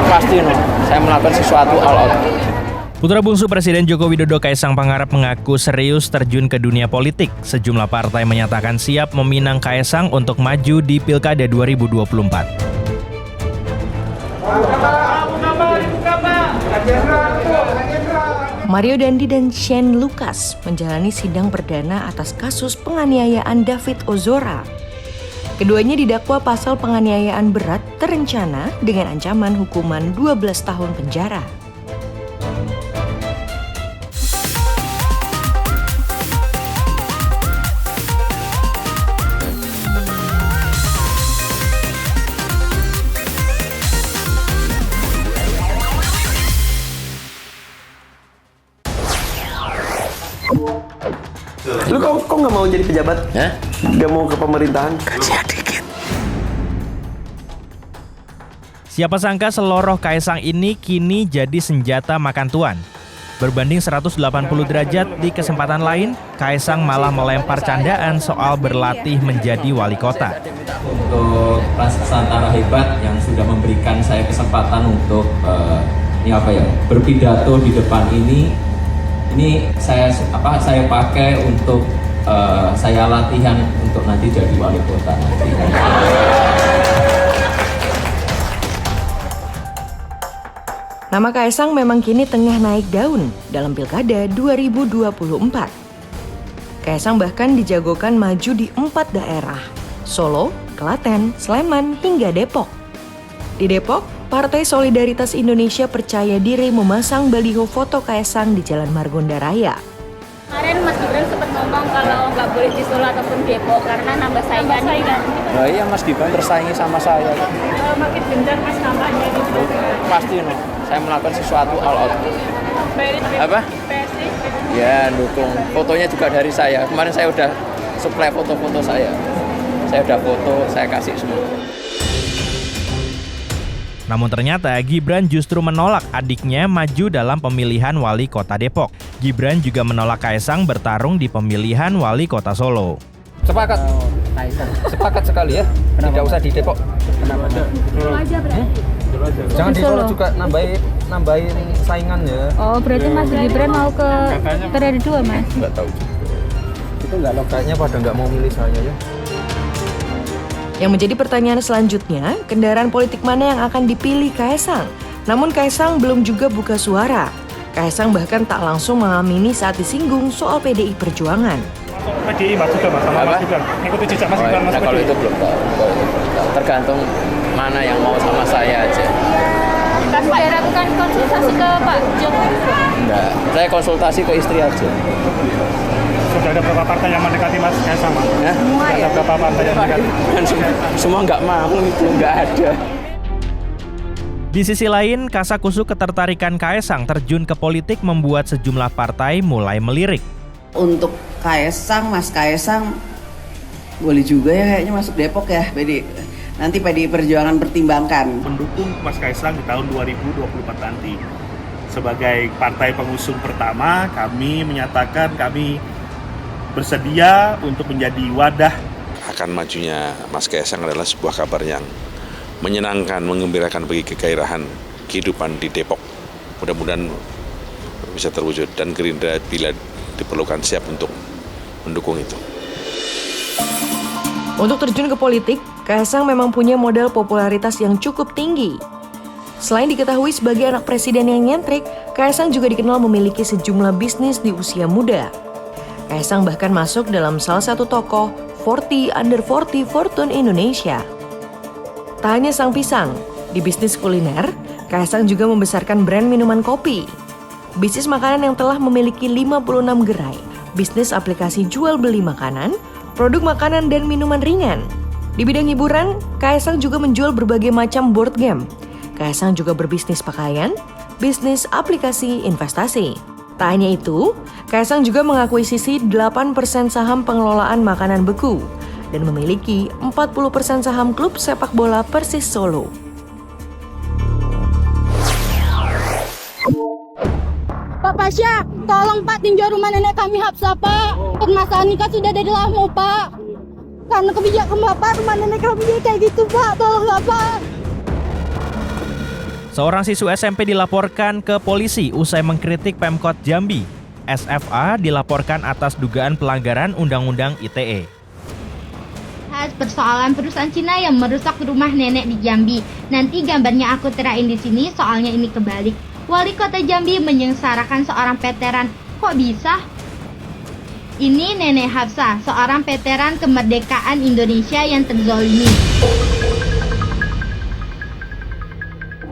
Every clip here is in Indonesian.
Pasti saya melakukan sesuatu all out. Putra bungsu Presiden Joko Widodo Kaisang Pangarep mengaku serius terjun ke dunia politik. Sejumlah partai menyatakan siap meminang Kaisang untuk maju di Pilkada 2024. Mario Dandi dan Shane Lucas menjalani sidang perdana atas kasus penganiayaan David Ozora. Keduanya didakwa pasal penganiayaan berat terencana dengan ancaman hukuman 12 tahun penjara. Lu kok nggak mau jadi pejabat? Nggak mau ke pemerintahan? Gajinya dikit. Siapa sangka seloroh Kaisang ini kini jadi senjata makan tuan. Berbanding 180 derajat, di kesempatan lain, Kaisang malah melempar candaan soal berlatih menjadi wali kota. Untuk Nusantara hebat yang sudah memberikan saya kesempatan untuk berpidato di depan ini saya pakai untuk saya latihan untuk nanti jadi wali kota nanti. Nama Kaisang memang kini tengah naik daun dalam Pilkada 2024. Kaisang bahkan dijagokan maju di 4 daerah, Solo, Klaten, Sleman, hingga Depok. Di Depok, Partai Solidaritas Indonesia percaya diri memasang baliho foto Kaisang di Jalan Margonda Raya. Kemarin Mas Gibran sempat ngomong kalau nggak boleh di Solo ataupun Depok karena nambah saingan. Nah iya, Mas Gibran tersaingi sama saya. Makin gencar Mas kampanye gitu. Pasti saya melakukan sesuatu all out. Apa? Ya, dukung. Fotonya juga dari saya. Kemarin saya udah supply foto-foto saya. Saya udah foto, saya kasih semua. Namun ternyata Gibran justru menolak adiknya maju dalam pemilihan wali kota Depok. Gibran juga menolak Kaisang bertarung di pemilihan wali kota Solo. Sepakat. Sepakat sekali ya. Tidak usah di Depok. Kenapa? Aja berarti. Jangan di Solo juga nambahin saingan ya. Oh, berarti Mas Gibran mau ke periode 2, Mas? Enggak tahu. Itu enggak kayaknya pada enggak mau milih saya ya. Yang menjadi pertanyaan selanjutnya, kendaraan politik mana yang akan dipilih Kaisang? Namun Kaisang belum juga buka suara. Kaisang bahkan tak langsung mengamini saat disinggung soal PDI Perjuangan. PDI Mas juga Mas, sama Mas Gibran. Ikuti jejak Mas Gibran, Mas PDI. Kalau itu belum tahu. Tergantung mana yang mau sama saya aja. Kan Pak lakukan konsultasi ke Pak Jokowi? Enggak, saya konsultasi ke istri aja. Sudah ada beberapa partai yang mendekati Mas Kaisang, Mas? Semua ya? Ada beberapa partai yang mendekati. Dan semua nggak mau, itu nggak ada. Di sisi lain, kasakusuk ketertarikan Kaisang terjun ke politik membuat sejumlah partai mulai melirik. Untuk Kaisang, Mas Kaisang boleh juga ya kayaknya masuk Depok ya, nanti PDI Perjuangan pertimbangkan. Mendukung Mas Kaisang di tahun 2024 nanti. Sebagai partai pengusung pertama, kami menyatakan kami bersedia untuk menjadi wadah. Akan majunya Mas Kaisang adalah sebuah kabar yang menyenangkan, menggembirakan bagi kegairahan kehidupan di Depok. Mudah-mudahan bisa terwujud dan Gerindra bila diperlukan siap untuk mendukung itu. Untuk terjun ke politik, Kaisang memang punya modal popularitas yang cukup tinggi. Selain diketahui sebagai anak presiden yang nyentrik, Kaisang juga dikenal memiliki sejumlah bisnis di usia muda. Kaisang bahkan masuk dalam salah satu tokoh 40 Under 40 Fortune Indonesia. Tak hanya sang pisang, di bisnis kuliner, Kaisang juga membesarkan brand minuman kopi. Bisnis makanan yang telah memiliki 56 gerai, bisnis aplikasi jual beli makanan, produk makanan dan minuman ringan. Di bidang hiburan, Kaisang juga menjual berbagai macam board game. Kaisang juga berbisnis pakaian, bisnis aplikasi investasi. Tak hanya itu, Kaisang juga mengakuisisi 8% saham pengelolaan makanan beku dan memiliki 40% saham klub sepak bola Persis Solo. Pak Pasya, tolong Pak tinjau rumah nenek kami Hapsa Pak. Permasalahan nikah sudah dari lama Pak. Karena kebijakan Bapak rumah nenek kami kayak gitu Pak, tolonglah Pak. Seorang siswa SMP dilaporkan ke polisi usai mengkritik Pemkot Jambi. SFA dilaporkan atas dugaan pelanggaran Undang-Undang ITE. Persoalan perusahaan Cina yang merusak rumah nenek di Jambi. Nanti gambarnya aku terain di sini, soalnya ini kebalik. Wali Kota Jambi menyengsarakan seorang veteran. Kok bisa? Ini Nenek Hafsah, seorang veteran kemerdekaan Indonesia yang terzolimi.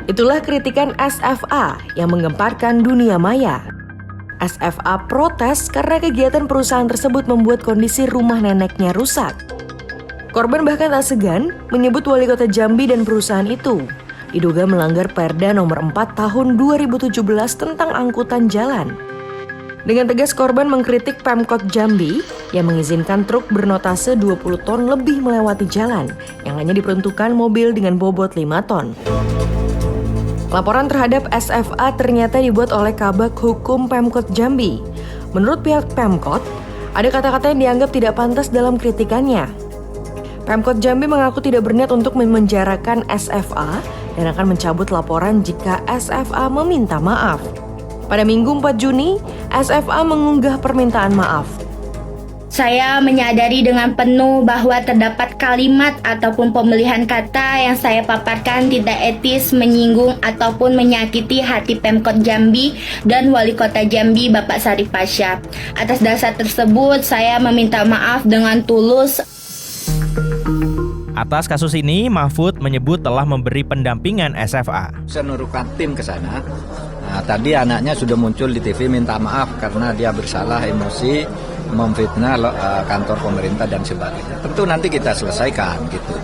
Itulah kritikan SFA yang menggemparkan dunia maya. SFA protes karena kegiatan perusahaan tersebut membuat kondisi rumah neneknya rusak. Korban bahkan tak segan menyebut Wali Kota Jambi dan perusahaan itu diduga melanggar Perda nomor 4 tahun 2017 tentang angkutan jalan. Dengan tegas korban mengkritik Pemkot Jambi yang mengizinkan truk bernotase 20 ton lebih melewati jalan yang hanya diperuntukkan mobil dengan bobot 5 ton. Laporan terhadap SFA ternyata dibuat oleh Kabag Hukum Pemkot Jambi. Menurut pihak Pemkot, ada kata-kata yang dianggap tidak pantas dalam kritikannya. Pemkot Jambi mengaku tidak berniat untuk memenjarakan SFA dan akan mencabut laporan jika SFA meminta maaf. Pada Minggu 4 Juni, SFA mengunggah permintaan maaf. Saya menyadari dengan penuh bahwa terdapat kalimat ataupun pemilihan kata yang saya paparkan tidak etis, menyinggung ataupun menyakiti hati Pemkot Jambi dan Wali Kota Jambi Bapak Syarif Pasha. Atas dasar tersebut, saya meminta maaf dengan tulus. Atas kasus ini, Mahfud menyebut telah memberi pendampingan SFA. Saya menurunkan tim ke sana. Nah, tadi anaknya sudah muncul di TV minta maaf karena dia bersalah, emosi, memfitnah kantor pemerintah dan sebagainya. Tentu nanti kita selesaikan gitu.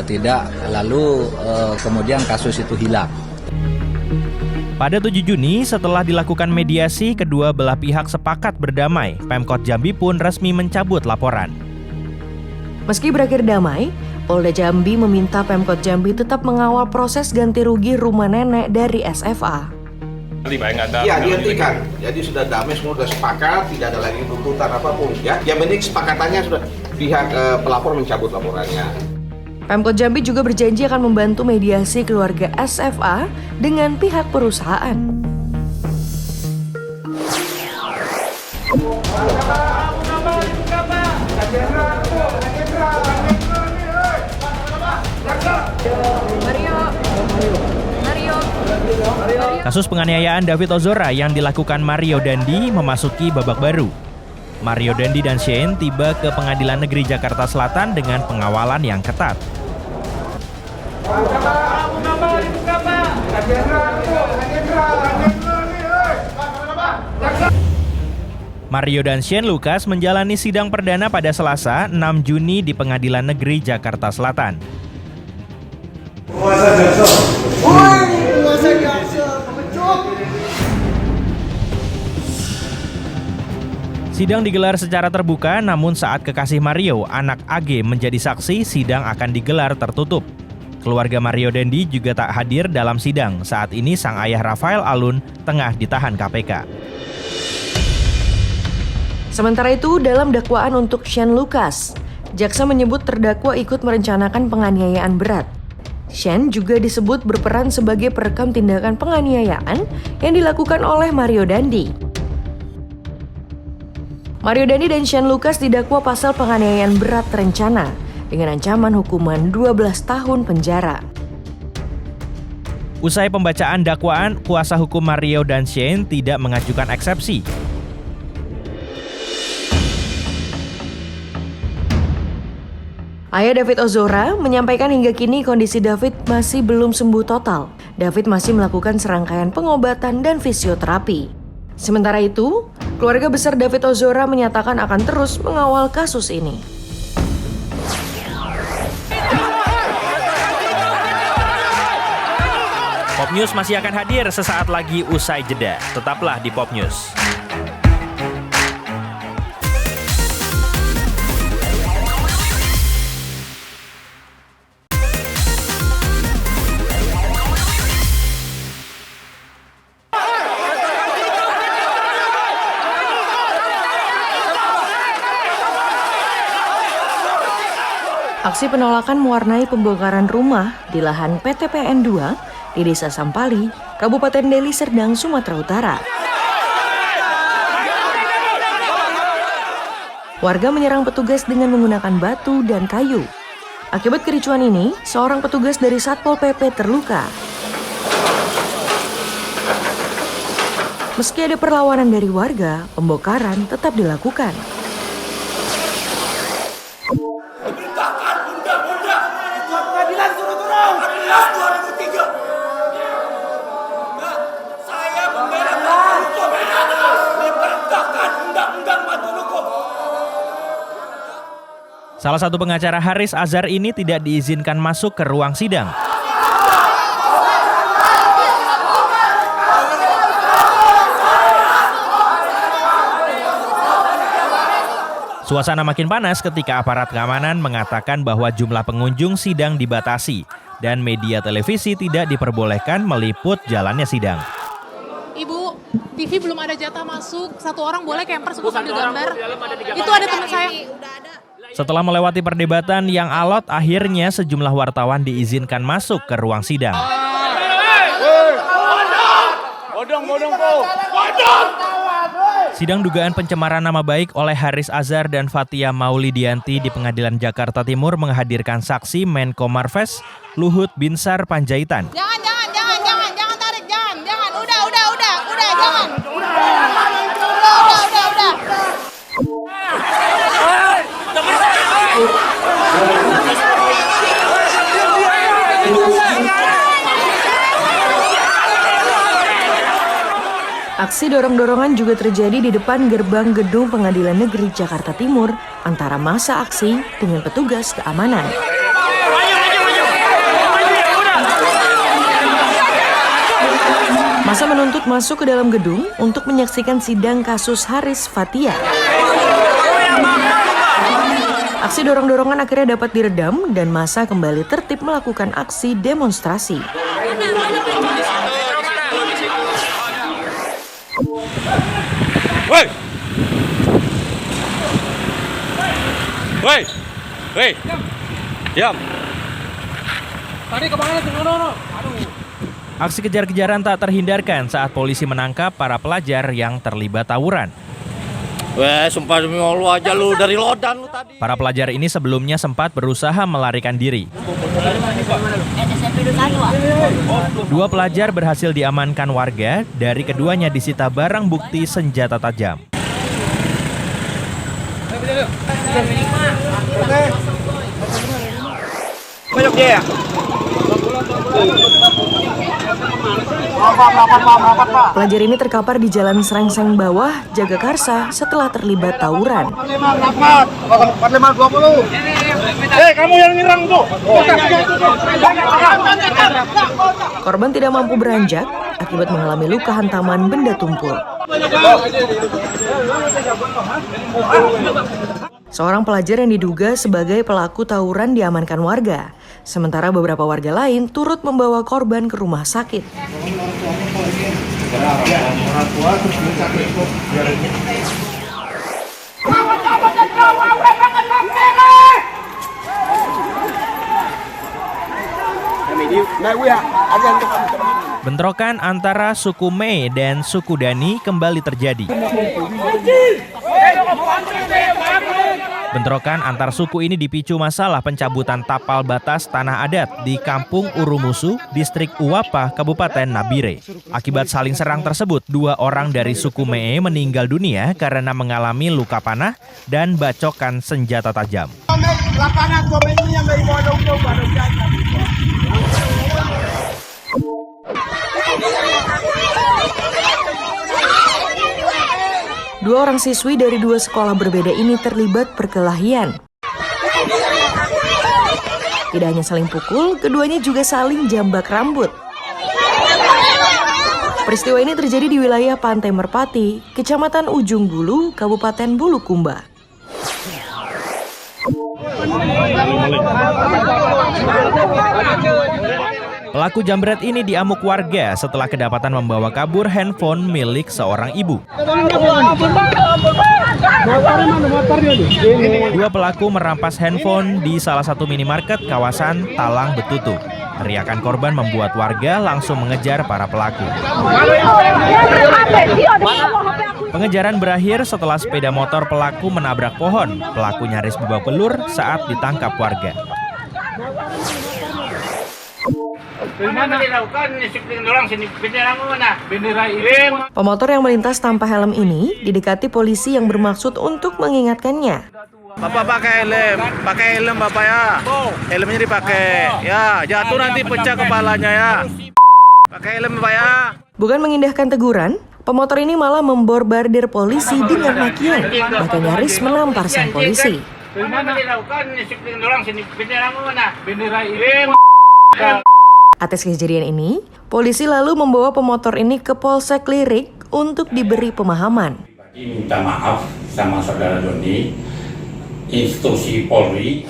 Tidak lalu kemudian kasus itu hilang. Pada 7 Juni, setelah dilakukan mediasi, kedua belah pihak sepakat berdamai. Pemkot Jambi pun resmi mencabut laporan. Meski berakhir damai, Polda Jambi meminta Pemkot Jambi tetap mengawal proses ganti rugi rumah nenek dari SFA. Ya, dihentikan. Jadi sudah damai, semua sudah sepakat, tidak ada lagi tuntutan apapun. Ya, yang penting kesepakatannya sudah pihak pelapor mencabut laporannya. Pemkot Jambi juga berjanji akan membantu mediasi keluarga SFA dengan pihak perusahaan. Kasus penganiayaan David Ozora yang dilakukan Mario Dandi memasuki babak baru. Mario Dandi dan Shane tiba ke Pengadilan Negeri Jakarta Selatan dengan pengawalan yang ketat. Mario dan Shane Lucas menjalani sidang perdana pada Selasa, 6 Juni di Pengadilan Negeri Jakarta Selatan. Sidang digelar secara terbuka, namun saat kekasih Mario, anak AG, menjadi saksi, sidang akan digelar tertutup. Keluarga Mario Dandi juga tak hadir dalam sidang. Saat ini sang ayah Rafael Alun tengah ditahan KPK. Sementara itu, dalam dakwaan untuk Shane Lucas, jaksa menyebut terdakwa ikut merencanakan penganiayaan berat. Shane juga disebut berperan sebagai perekam tindakan penganiayaan yang dilakukan oleh Mario Dandi. Mario Dandi dan Shane Lucas didakwa pasal penganiayaan berat terencana dengan ancaman hukuman 12 tahun penjara. Usai pembacaan dakwaan, kuasa hukum Mario dan Shane tidak mengajukan eksepsi. Ayah David Ozora menyampaikan hingga kini kondisi David masih belum sembuh total. David masih melakukan serangkaian pengobatan dan fisioterapi. Sementara itu, keluarga besar David Ozora menyatakan akan terus mengawal kasus ini. Pop News masih akan hadir sesaat lagi usai jeda. Tetaplah di Pop News. Aksi penolakan mewarnai pembongkaran rumah di lahan PT PN 2 di Desa Sampali, Kabupaten Deli Serdang, Sumatera Utara. Warga menyerang petugas dengan menggunakan batu dan kayu. Akibat kericuan ini, seorang petugas dari Satpol PP terluka. Meski ada perlawanan dari warga, pembongkaran tetap dilakukan. Salah satu pengacara Haris Azhar ini tidak diizinkan masuk ke ruang sidang. Suasana makin panas ketika aparat keamanan mengatakan bahwa jumlah pengunjung sidang dibatasi dan media televisi tidak diperbolehkan meliput jalannya sidang. Ibu, TV belum ada jatah masuk, satu orang boleh camper sambil gambar. Itu ada teman saya. Setelah melewati perdebatan yang alot, akhirnya sejumlah wartawan diizinkan masuk ke ruang sidang. Sidang dugaan pencemaran nama baik oleh Haris Azhar dan Fathia Maulidianti di Pengadilan Jakarta Timur menghadirkan saksi Menko Marves Luhut Binsar Panjaitan. Jangan tarik, jangan, udah, jangan. Udah. Aksi dorong-dorongan juga terjadi di depan gerbang gedung Pengadilan Negeri Jakarta Timur antara massa aksi dengan petugas keamanan. Massa menuntut masuk ke dalam gedung untuk menyaksikan sidang kasus Haris Fathia. Aksi dorong-dorongan akhirnya dapat diredam dan massa kembali tertib melakukan aksi demonstrasi. Woi, diam. Tadi kemana tuh? Aksi kejar-kejaran tak terhindarkan saat polisi menangkap para pelajar yang terlibat tawuran. Weh, sumpah demi Allah aja lu dari lodan lu tadi. Para pelajar ini sebelumnya sempat berusaha melarikan diri. Dua pelajar berhasil diamankan warga, dari keduanya disita barang bukti senjata tajam. Banyak dia ya? Pelajar ini terkapar di Jalan Srengseng Bawah, Jagakarsa setelah terlibat tawuran. 4520. Kamu yang nyerang tuh. Korban tidak mampu beranjak akibat mengalami luka hantaman benda tumpul. Seorang pelajar yang diduga sebagai pelaku tawuran diamankan warga, sementara beberapa warga lain turut membawa korban ke rumah sakit. Bentrokan antara suku Mei dan suku Dani kembali terjadi. Bentrokan antar suku ini dipicu masalah pencabutan tapal batas tanah adat di Kampung Urumusu, Distrik Uwapa, Kabupaten Nabire. Akibat saling serang tersebut, 2 orang dari suku Mee meninggal dunia karena mengalami luka panah dan bacokan senjata tajam. Dua orang siswi dari 2 sekolah berbeda ini terlibat perkelahian. Tidak hanya saling pukul, keduanya juga saling jambak rambut. Peristiwa ini terjadi di wilayah Pantai Merpati, Kecamatan Ujung Bulu, Kabupaten Bulukumba. Pelaku jambret ini diamuk warga setelah kedapatan membawa kabur handphone milik seorang ibu. 2 pelaku merampas handphone di salah satu minimarket kawasan Talang Betutu. Teriakan korban membuat warga langsung mengejar para pelaku. Pengejaran berakhir setelah sepeda motor pelaku menabrak pohon. Pelaku nyaris babak belur saat ditangkap warga. Pemotor yang melintas tanpa helm ini didekati polisi yang bermaksud untuk mengingatkannya. Bapak pakai helm Bapak ya. Helmnya dipakai. Ya, jatuh nanti pecah kepalanya ya. Pakai helm Bapak ya. Bukan mengindahkan teguran, pemotor ini malah memborbardir polisi dengan makian, bahkan nyaris menampar sang polisi. Atas kejadian ini, polisi lalu membawa pemotor ini ke Polsek Lirik untuk diberi pemahaman. Minta maaf sama saudara Doni, institusi Polri.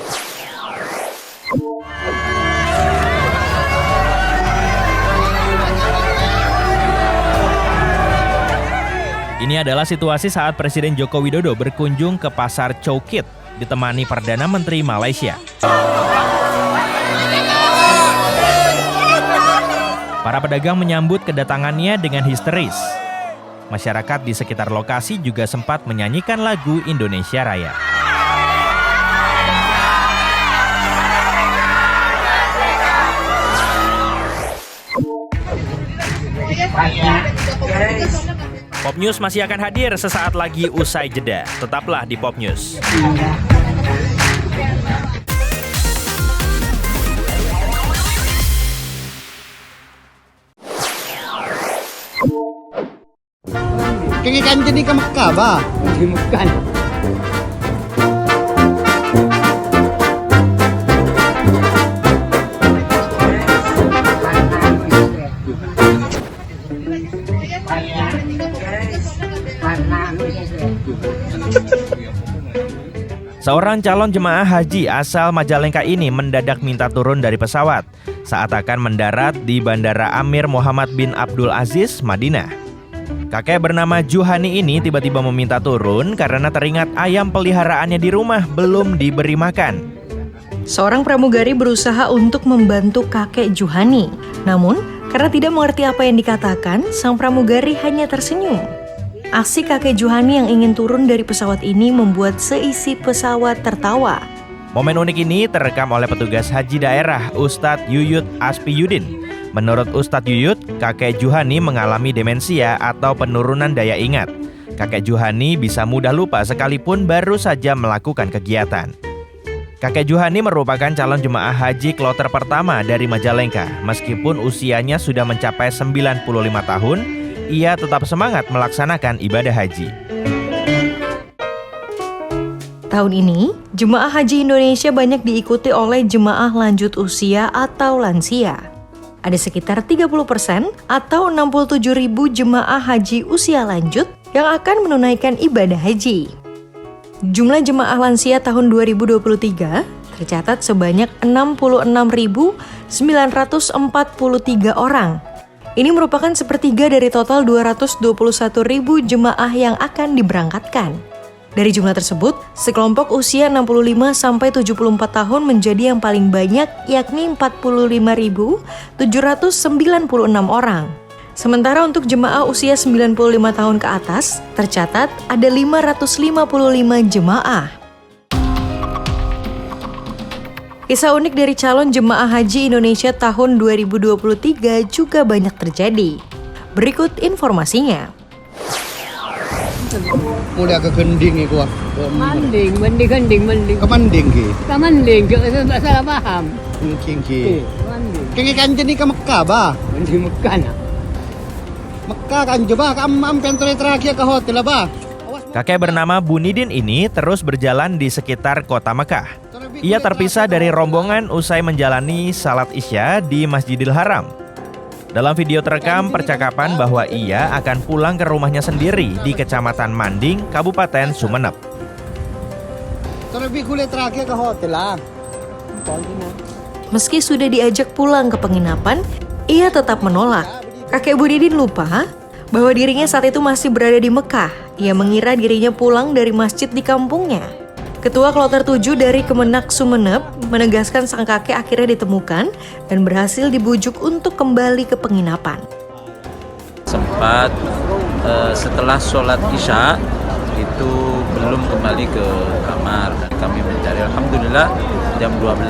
Ini adalah situasi saat Presiden Joko Widodo berkunjung ke Pasar Chow Kit ditemani Perdana Menteri Malaysia. Para pedagang menyambut kedatangannya dengan histeris. Masyarakat di sekitar lokasi juga sempat menyanyikan lagu Indonesia Raya. Pop News masih akan hadir sesaat lagi usai jeda. Tetaplah di Pop News. Kaya kan jadi ke Mekah ba? Di Mekah. Seorang calon jemaah haji asal Majalengka ini mendadak minta turun dari pesawat saat akan mendarat di Bandara Amir Muhammad bin Abdul Aziz, Madinah. Kakek bernama Juhani ini tiba-tiba meminta turun karena teringat ayam peliharaannya di rumah belum diberi makan. Seorang pramugari berusaha untuk membantu kakek Juhani. Namun, karena tidak mengerti apa yang dikatakan, sang pramugari hanya tersenyum. Aksi kakek Juhani yang ingin turun dari pesawat ini membuat seisi pesawat tertawa. Momen unik ini terekam oleh petugas haji daerah Ustadz Yuyut Aspiyudin. Menurut Ustadz Yuyut, kakek Juhani mengalami demensia atau penurunan daya ingat. Kakek Juhani bisa mudah lupa sekalipun baru saja melakukan kegiatan. Kakek Juhani merupakan calon jemaah haji kloter pertama dari Majalengka. Meskipun usianya sudah mencapai 95 tahun, ia tetap semangat melaksanakan ibadah haji. Tahun ini, jemaah haji Indonesia banyak diikuti oleh jemaah lanjut usia atau lansia. Ada sekitar 30% atau 67.000 jemaah haji usia lanjut yang akan menunaikan ibadah haji. Jumlah jemaah lansia tahun 2023 tercatat sebanyak 66.943 orang. Ini merupakan sepertiga dari total 221.000 jemaah yang akan diberangkatkan. Dari jumlah tersebut, sekelompok usia 65-74 tahun menjadi yang paling banyak, yakni 45.796 orang. Sementara untuk jemaah usia 95 tahun ke atas, tercatat ada 555 jemaah. Kisah unik dari calon jemaah haji Indonesia tahun 2023 juga banyak terjadi. Berikut informasinya. Udah ke gending itu. Mending. Ke manding ki. Ke manding, enggak salah paham. Mungkin ki. Kaya kan jadi ke Mekah ba? Di Mekah nak. Mekah kan coba ampen terakhir ke hotel ba? Kakek bernama Bunidin ini terus berjalan di sekitar kota Mekah. Ia terpisah dari rombongan usai menjalani salat Isya di Masjidil Haram. Dalam video terekam percakapan bahwa ia akan pulang ke rumahnya sendiri di Kecamatan Manding, Kabupaten Sumeneb. Terlebih kulit terakhir ke hotel lah. Meski sudah diajak pulang ke penginapan, ia tetap menolak. Kakek Bunidin lupa bahwa dirinya saat itu masih berada di Mekah. Ia mengira dirinya pulang dari masjid di kampungnya. Ketua Kloter 7 dari Kemenak Sumeneb menegaskan sang kakek akhirnya ditemukan dan berhasil dibujuk untuk kembali ke penginapan. Sempat setelah sholat Isya itu belum kembali ke kamar dan kami mencari. Alhamdulillah jam 12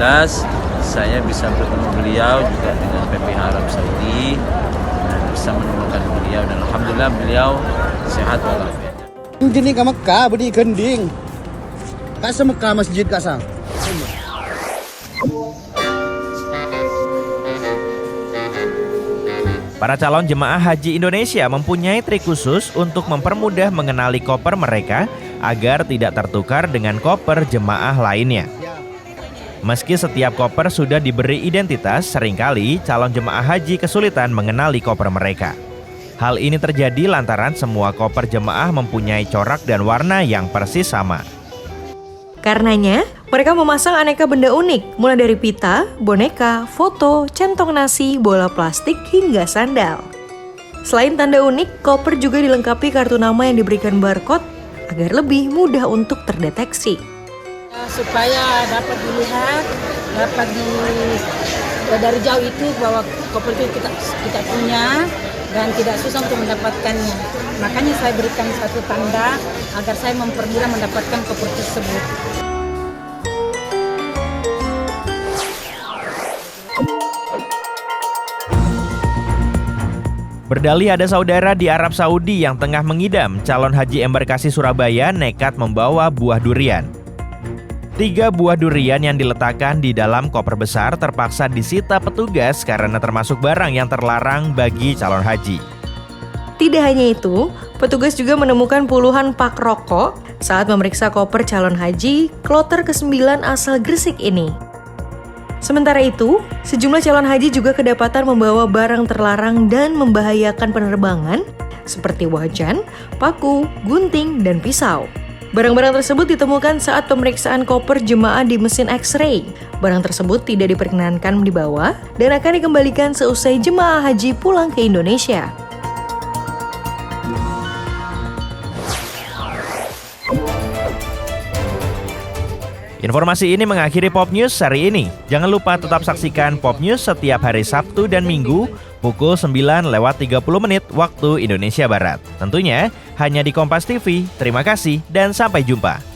saya bisa bertemu beliau juga dengan PPH Arab Saudi dan bisa menemukan beliau dan alhamdulillah beliau sehat walafiat. Ini ke Mekah beri gending. Kasa Mekah masjid kasang. Para calon jemaah haji Indonesia mempunyai trik khusus untuk mempermudah mengenali koper mereka agar tidak tertukar dengan koper jemaah lainnya. Meski setiap koper sudah diberi identitas, seringkali calon jemaah haji kesulitan mengenali koper mereka. Hal ini terjadi lantaran semua koper jemaah mempunyai corak dan warna yang persis sama. Karenanya, mereka memasang aneka benda unik, mulai dari pita, boneka, foto, centong nasi, bola plastik, hingga sandal. Selain tanda unik, koper juga dilengkapi kartu nama yang diberikan barcode agar lebih mudah untuk terdeteksi. Supaya dapat dilihat, dapat dari jauh itu bahwa koper itu kita punya dan tidak susah untuk mendapatkannya. Makanya saya berikan satu tanda agar saya mempermudah mendapatkan koper tersebut. Berdalih ada saudara di Arab Saudi yang tengah mengidam, calon haji embarkasi Surabaya nekat membawa buah durian. 3 buah durian yang diletakkan di dalam koper besar terpaksa disita petugas karena termasuk barang yang terlarang bagi calon haji. Tidak hanya itu, petugas juga menemukan puluhan pak rokok saat memeriksa koper calon haji Kloter ke-9 asal Gresik ini. Sementara itu, sejumlah calon haji juga kedapatan membawa barang terlarang dan membahayakan penerbangan seperti wajan, paku, gunting, dan pisau. Barang-barang tersebut ditemukan saat pemeriksaan koper jemaah di mesin X-ray. Barang tersebut tidak diperkenankan dibawa dan akan dikembalikan seusai jemaah haji pulang ke Indonesia. Informasi ini mengakhiri Pop News hari ini. Jangan lupa tetap saksikan Pop News setiap hari Sabtu dan Minggu pukul 9:30 waktu Indonesia Barat. Tentunya hanya di Kompas TV. Terima kasih dan sampai jumpa.